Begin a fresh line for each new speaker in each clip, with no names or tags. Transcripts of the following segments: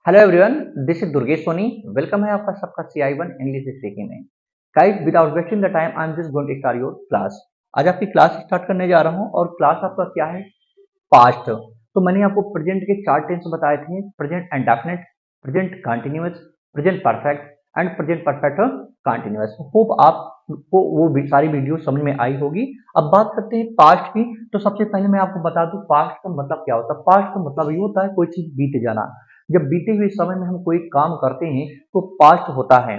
Hello everyone, this is Durgesh Soni. Welcome है आपका सबका CI1 इंग्लिश स्पीकिंग में। Guys, without wasting the time I am just going to start your class. आज आपकी class start करने जा रहा हूं और क्लास आपका क्या है? पास्ट। तो मैंने आपको प्रेजेंट के चार टेंस बताए थे: present indefinite, present continuous, present perfect and present perfect continuous. Hope आपको वो सारी वीडियो समझ में आई होगी। अब बात करते हैं पास्ट की। तो सबसे पहले मैं आपको बता दूं पास्ट का मतलब क्या होता है। पास्ट का मतलब ये होता है कोई चीज बीत जाना। जब बीते हुए समय में हम कोई काम करते हैं तो पास्ट होता है।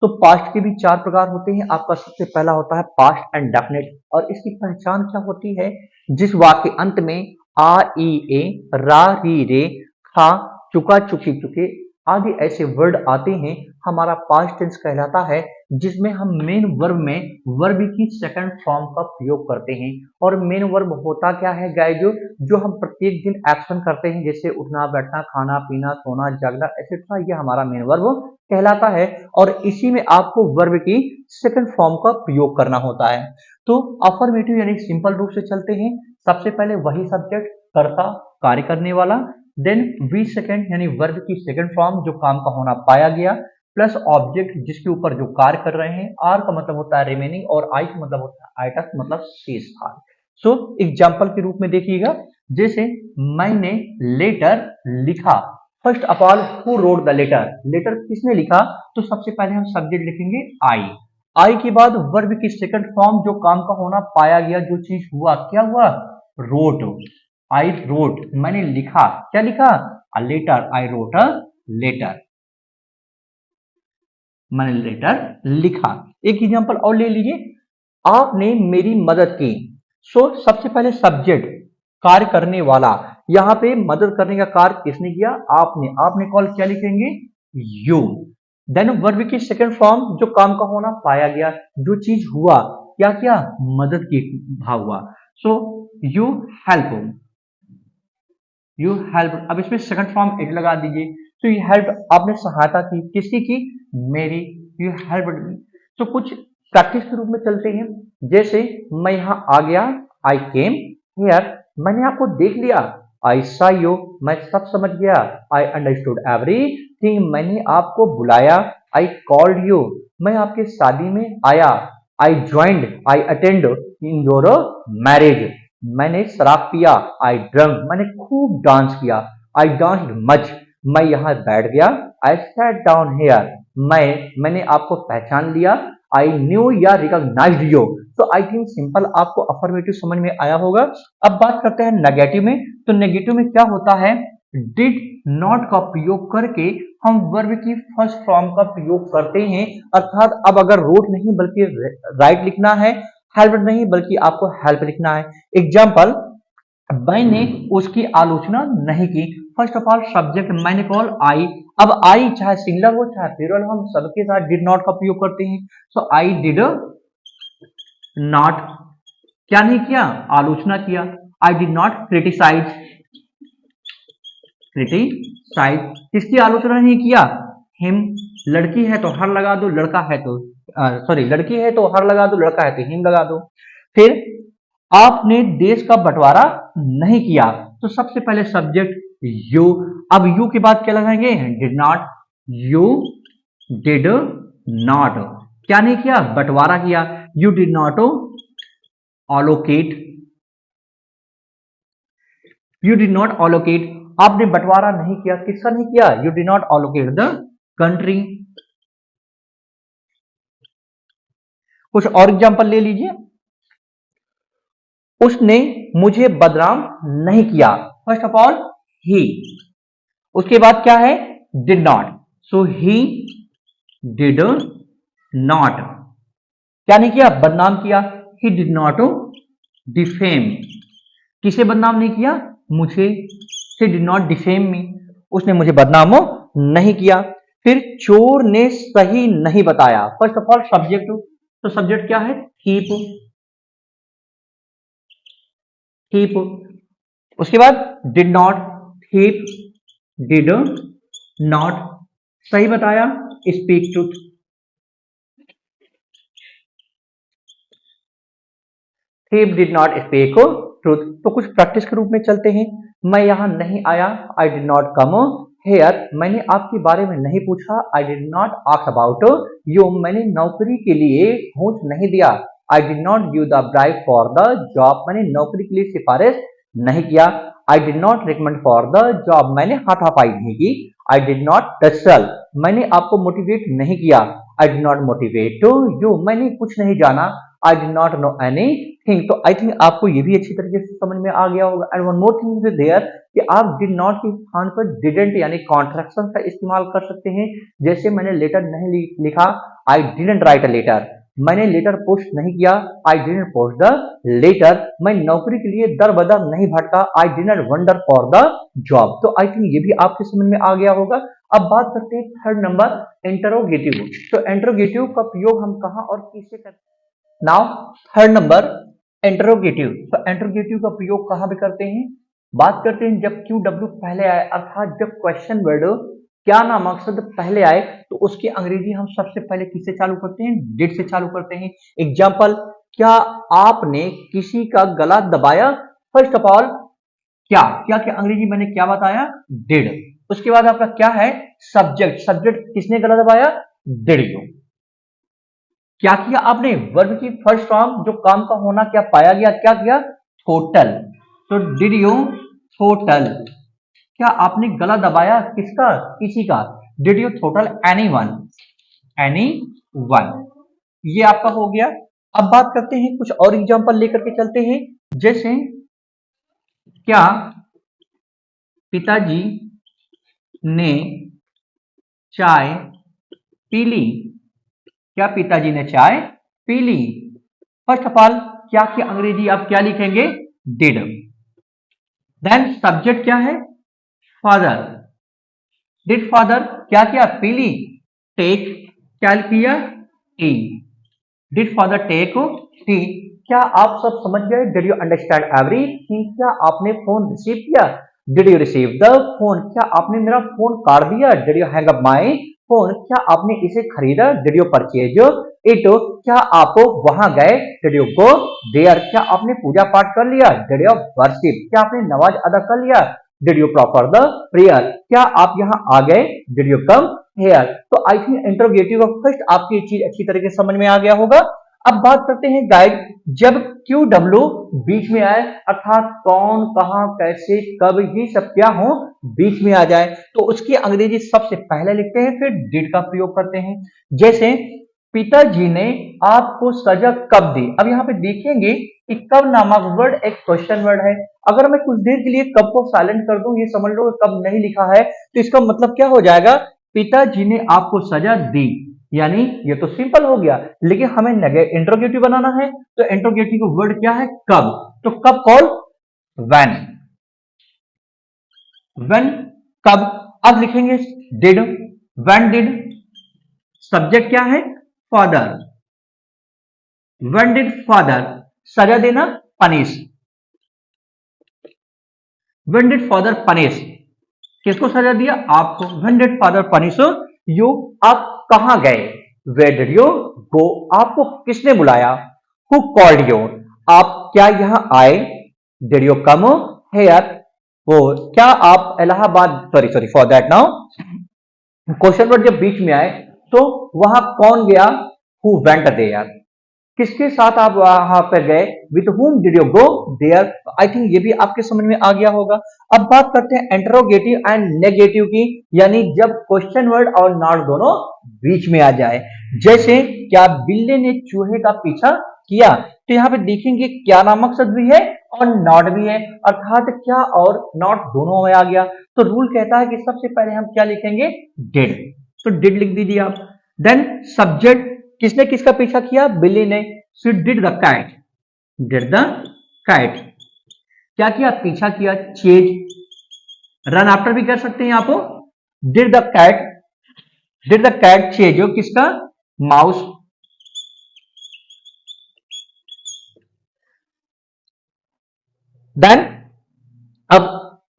तो पास्ट के भी चार प्रकार होते हैं। आपका सबसे पहला होता है पास्ट एंड डेफिनेट, और इसकी पहचान क्या होती है? जिस वाक्य अंत में आ ई ए, रा री रे, खा चुका चुकी चुके आदि ऐसे वर्ड आते हैं, हमारा पास्ट टेंस कहलाता है। जिसमें हम मेन वर्ब में वर्ब की सेकंड फॉर्म का प्रयोग करते हैं। और मेन वर्ब होता क्या है गाइस? जो हम प्रत्येक दिन एक्शन करते हैं, जैसे उठना बैठना, खाना पीना, सोना जागना एक्सेट्रा, ये हमारा मेन वर्ब कहलाता है। और इसी में आपको वर्ब की सेकंड फॉर्म का प्रयोग करना होता है। तो अफर्मेटिव यानी सिंपल रूप से चलते हैं। सबसे पहले वही सब्जेक्ट, कर्ता, कार्य करने वाला। देन वी सेकंड यानी वर्ब की सेकंड फॉर्म जो काम का होना पाया गया, प्लस ऑब्जेक्ट जिसके ऊपर जो कार्य कर रहे हैं। आर का मतलब होता है रिमेनिंग, और आई का मतलब होता है आइटस, मतलब शेष भाग। सो एग्जाम्पल के रूप में देखिएगा, जैसे मैंने लेटर लिखा। First of all, who wrote the letter? Letter किसने लिखा? तो सबसे पहले हम सब्जेक्ट लिखेंगे आई। आई के बाद वर्ब की सेकंड फॉर्म जो काम का होना पाया गया, जो चीज हुआ, क्या हुआ? रोट। आई रोट, मैंने लिखा। क्या लिखा? A letter. I wrote a letter. मैंने लेटर लिखा। एक एग्जांपल और ले लीजिए, आपने मेरी मदद की। सो सबसे पहले सब्जेक्ट, कार्य करने वाला। यहां पे मदद करने का कार्य किसने किया? आपने। आपने कॉल क्या लिखेंगे? यू। देन वर्ब की सेकंड फॉर्म जो काम का होना पाया गया, जो चीज हुआ, क्या क्या? मदद की भाव हुआ। So you help. You help. अब इसमें सेकंड फॉर्म एड लगा दीजिए। तो यू हेल्प, आपने सहायता की। किसकी की? मेरी। You help me. तो कुछ प्रैक्टिस के रूप में चलते हैं। जैसे मैं यहां आ गया, आई केम हियर। मैंने आपको देख लिया, आई सा यू। मैं सब समझ गया, आई अंडरस्टूड एवरीथिंग। मैंने आपको बुलाया, आई कॉल्ड यू। मैं आपके शादी में आया, आई joined, I attend in your marriage. मैंने शराब पिया, आई ड्रंक। मैंने खूब डांस किया, आई डांस्ड मच। मैं यहाँ बैठ गया, आई सैट डाउन हियर। मैंने आपको पहचान लिया, आई न्यू या रिकॉग्नाइज्ड यू। तो आई थिंक सिंपल आपको अफर्मेटिव समझ में आया होगा। अब बात करते हैं नेगेटिव में। तो नेगेटिव में क्या होता है? डिड नॉट का प्रयोग करके हम वर्ब की फर्स्ट फॉर्म का प्रयोग करते हैं। अर्थात अब अगर रोट नहीं बल्कि राइट लिखना है, हेल्प नहीं बल्कि आपको हेल्प लिखना है। एग्जाम्पल, मैंने उसकी आलोचना नहीं की। फर्स्ट ऑफ ऑल सब्जेक्ट, मैंने कॉल आई। अब आई चाहे सिंगुलर हो चाहे प्लूरल, हम सबके साथ डिड नॉट का प्रयोग करते हैं। सो आई डिड नॉट, क्या नहीं किया? आलोचना किया। I did not criticise. Criticise, किसकी आलोचना नहीं किया? हिम। लड़की है तो हर लगा दो, लड़का है तो सॉरी, लड़की है तो हर लगा दो, लड़का है तो हिम लगा दो। फिर आपने देश का बंटवारा नहीं किया। तो सबसे पहले सब्जेक्ट यू। अब यू के बाद क्या लगाएंगे? Did not. You did not, क्या नहीं किया? बंटवारा किया। You did not allocate. You did not allocate, आपने बंटवारा नहीं किया। किसका नहीं किया? You did not allocate the country. कुछ और एग्जांपल ले लीजिए। उसने मुझे बदनाम नहीं किया। फर्स्ट ऑफ ऑल ही, उसके बाद क्या है? Did not. So he did not, क्या नहीं किया? बदनाम किया। ही डिड नॉट डिफेम, किसे बदनाम नहीं किया? मुझे। ही डिड नॉट डिफेम मी, उसने मुझे बदनाम नहीं किया। फिर चोर ने सही नहीं बताया। फर्स्ट ऑफ ऑल सब्जेक्ट, तो सब्जेक्ट क्या है? थीप। थीप, उसके बाद did not. Thief did not सही बताया, speak truth. Thief did not speak truth. तो कुछ प्रैक्टिस के रूप में चलते हैं। मैं यहां नहीं आया, आई डिड नॉट कम हेयर मैंने आपके बारे में नहीं पूछा, आई did not ask about you, मैंने नौकरी के लिए घूंस नहीं दिया, आई did not give the bribe for the job, मैंने नौकरी के लिए सिफारिश नहीं किया, I did not recommend for the job, मैंने हाथापाई नहीं की, आई डिड नॉट टसल, मैंने आपको मोटिवेट नहीं किया, I did not motivate you, मैंने कुछ नहीं जाना, आई डिड नॉट नो एनीथिंग। तो आई थिंक आपको ये भी अच्छी तरीके से समझ में आ गया होगा। And one more thing is there कि आप डिड नॉट के स्थान पर डिडंट यानी कॉन्ट्रैक्शन का इस्तेमाल कर सकते हैं। जैसे मैंने लेटर नहीं लिखा, I didn't write a letter, मैंने लेटर पोस्ट नहीं किया, I didn't post the letter, मैं नौकरी के लिए दर बदर नहीं भटका, I didn't wander for the job. तो आई थिंक ये भी आपके समझ में आ गया होगा। अब बात करते हैं थर्ड नंबर इंटरोगेटिव। तो इंटरोगेटिव का प्रयोग हम कहां और किससे करते हैं? Now third number interrogative. तो इंटरोगेटिव का प्रयोग कहां पे करते हैं? बात करते हैं जब क्यू डब्ल्यू पहले आए, अर्थात जब क्वेश्चन वर्ड क्या ना मकसद पहले आए तो उसकी अंग्रेजी हम सबसे पहले किससे चालू करते हैं? डिड से चालू करते हैं। एग्जाम्पल, क्या आपने किसी का गला दबाया? फर्स्ट ऑफ ऑल क्या क्या क्या अंग्रेजी मैंने क्या बताया? डिड। उसके बाद आपका क्या है? सब्जेक्ट। सब्जेक्ट किसने गला दबाया? Did you. क्या किया आपने? वर्ब की फर्स्ट फॉर्म जो काम का होना क्या पाया गया, क्या किया? टोटल। तो डिड यू टोटल। क्या आपने गला दबाया? किसका? किसी का। Did you total anyone? Anyone. ये आपका हो गया। अब बात करते हैं कुछ और एग्जांपल लेकर के चलते हैं। जैसे क्या पिताजी ने चाय पी ली? क्या पिताजी ने चाय पी ली? फर्स्ट ऑफ ऑल क्या की अंग्रेजी आप क्या लिखेंगे? डिड। देन सब्जेक्ट क्या है? फादर। डिड फादर क्या किया? पी ली। टेक क्या किया? Tea. Did father take tea. क्या आप सब समझ गए? Did you understand everything? क्या आपने फोन रिसीव किया? Did you receive the phone? क्या आपने मेरा फोन काट दिया? Did you hang up my phone? क्या आपने इसे खरीदा? Did you purchase it? क्या आप वहां गए? Did you go there? क्या आपने पूजा पाठ कर लिया? Did you worship? क्या आपने नमाज अदा कर लिया? Did you proper the prayer? क्या आप यहाँ आ गए? Did you come here? तो I think interrogative of first आपकी चीज अच्छी तरीके से समझ में आ गया होगा। अब बात करते हैं गाइड, जब क्यू डब्ल्यू बीच में आए, अर्थात कौन, कहां, कैसे, कब, ये सब क्या हो बीच में आ जाए, तो उसकी अंग्रेजी सबसे पहले लिखते हैं, फिर डिड का प्रयोग करते हैं। जैसे पिताजी ने आपको सजा कब दी? अब यहाँ पे देखेंगे कि कब नामक वर्ड एक क्वेश्चन वर्ड है। अगर मैं कुछ देर के लिए कब को साइलेंट कर दूं, ये समझ लो कब नहीं लिखा है, तो इसका मतलब क्या हो जाएगा? पिताजी ने आपको सजा दी, यानी ये तो सिंपल हो गया। लेकिन हमें इंट्रोगेटिव बनाना है, तो इंट्रोगेटिव का वर्ड क्या है? कब। तो कब कॉल? व्हेन। व्हेन कब। अब लिखेंगे डिड। When did. सब्जेक्ट क्या है? फादर। When did father. सजा देना, punish. When did father punish? किसको सजा दिया? आपको। When did father punish you? आप कहां गए? Where did you go? आपको किसने बुलाया? Who called you? आप क्या यहां आए? Did you come here? वो क्या आप Allahabad, sorry sorry for that. Now question word जब बीच में आए तो वहां कौन गया? Who went there? किसके साथ आप वहां पर गए? With whom did you go there? I think ये भी आपके समझ में आ गया होगा। अब बात करते हैं इंटरोगेटिव एंड नेगेटिव की, यानी जब क्वेश्चन वर्ड और नॉट दोनों बीच में आ जाए। जैसे क्या बिल्ली ने चूहे का पीछा किया? तो यहाँ पे देखेंगे क्या नामक शब्द भी है और नॉट भी है, अर्थात क्या और नॉट दोनों में आ गया। तो रूल कहता है कि सबसे पहले हम क्या लिखेंगे? डिड। तो डिड लिख दीजिए आप। देन सब्जेक्ट, किसने किसका पीछा किया? बिल्ली ने। So did the cat. Did the cat क्या किया? पीछा किया। चेज, रन आफ्टर भी कर सकते हैं आप। Did the cat, did the cat chase किसका? माउस। देन अब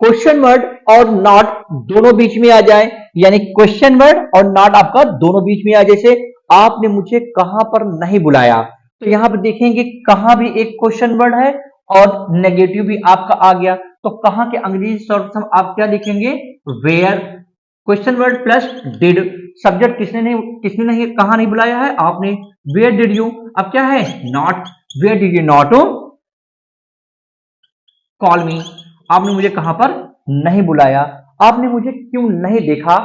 क्वेश्चन वर्ड और नॉट दोनों बीच में आ जाए, यानी क्वेश्चन वर्ड और नॉट आपका दोनों बीच में आ। जैसे आपने मुझे कहां पर नहीं बुलाया, तो यहां पर देखेंगे कहां भी एक क्वेश्चन वर्ड है और नेगेटिव भी आपका आ गया। तो कहां के अंग्रेजी शब्द आप क्या लिखेंगे? Where. Question word plus did, subject किसने नहीं कहा नहीं बुलाया है, आपने। वेयर डिड यू, अब क्या है, not, where did you not call me, आपने मुझे कहां पर नहीं बुलाया, आपने मुझे क्यों नहीं देखा,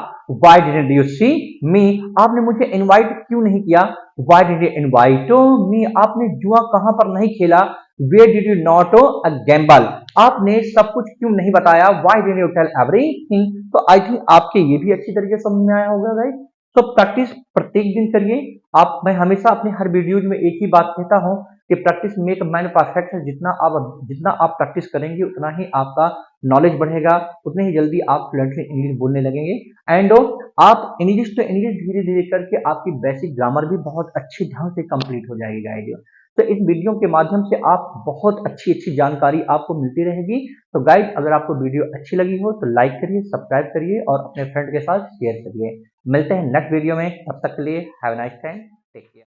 why didn't you see me, आपने मुझे इनवाइट क्यों नहीं किया, why did you invite me, आपने जुआ कहां पर नहीं खेला, where did you not a gamble, आपने सब कुछ क्यों नहीं बताया, why did you tell everything. तो आई थिंक आपके ये भी अच्छी तरीके से समझ में आया होगा गाइस। तो प्रैक्टिस प्रत्येक दिन करिए आप। मैं हमेशा अपने हर वीडियोज में एक ही बात कहता हूं कि प्रैक्टिस मेक मैन परफेक्ट है। जितना आप प्रैक्टिस करेंगे उतना ही आपका नॉलेज बढ़ेगा, उतने ही जल्दी आप फ्लुएंटली इंग्लिश बोलने लगेंगे। एंड आप इंग्लिश तो इंग्लिश धीरे धीरे करके आपकी बेसिक ग्रामर भी बहुत अच्छी ढंग से कंप्लीट हो जाएगी गाइस। तो इस वीडियो के माध्यम से आप बहुत अच्छी अच्छी जानकारी आपको मिलती रहेगी। तो गाइस, अगर आपको वीडियो अच्छी लगी हो तो लाइक करिए, सब्सक्राइब करिए और अपने फ्रेंड के साथ शेयर करिए। मिलते हैं नेक्स्ट वीडियो में, तब तक के लिए have a nice time, take care.